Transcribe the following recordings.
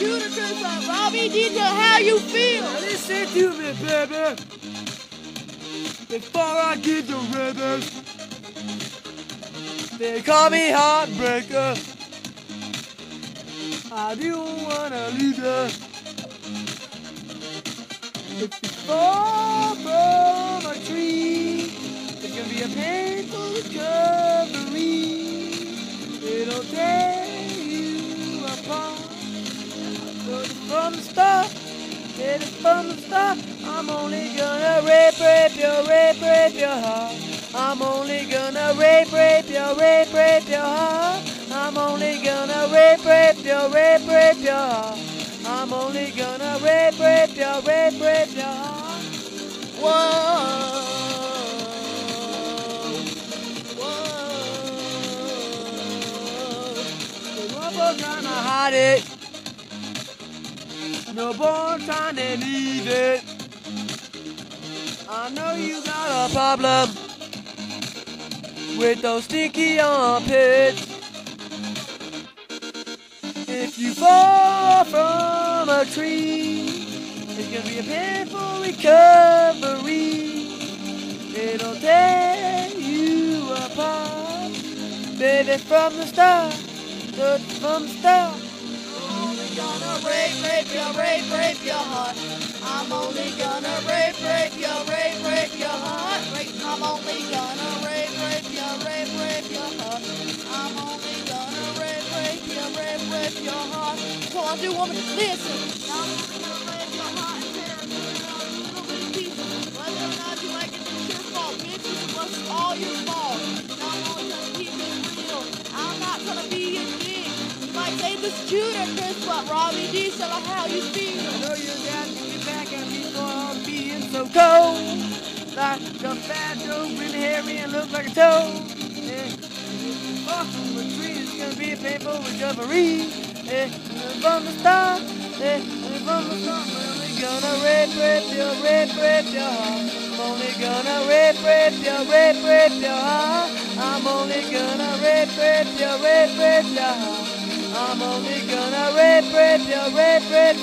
shooter, cause like Robbie detail how you feel. Now listen to me, baby. Before I get the rivers, they call me heartbreaker. I don't wanna leave you. If you fall from a tree, it's gonna be a painful recovery. It'll tear you apart. But from the start, get it from the start. I'm only gonna rape your heart. I'm only gonna rape your heart. I'm only gonna rape your heart. I'm only gonna rape your heart. Whoa, whoa. No more trying to hide it. No more trying to leave it. I know you got a problem with those stinky armpits. If you fall from a tree, it's gonna be a painful recovery. It'll tear you apart, baby, from the start, from the start. I'm only gonna rape your heart. I'm only gonna rape your heart. I'm only gonna rape your heart. I'm only gonna rape your heart. Come on, do woman, listen. I'm only gonna rape your heart and tear it up in little bitty pieces. Whether or not you like it, it's your fault, bitch. It was all your fault. Now I'm only gonna keep it real. I'm not gonna be a dick. You might say this shooter, Chris, but Robbie D, tell her how you feel. I know you got to get back at me for being so cold. Like a fat joke, really hairy and look like a toad. Yeah. Fuck from a tree, it's gonna be a painful recovery. Yeah. From the start, yeah. From the start, I'm only gonna rape your heart. I'm only gonna rape your heart. I'm only gonna rape your heart. I'm only gonna rape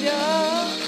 your heart.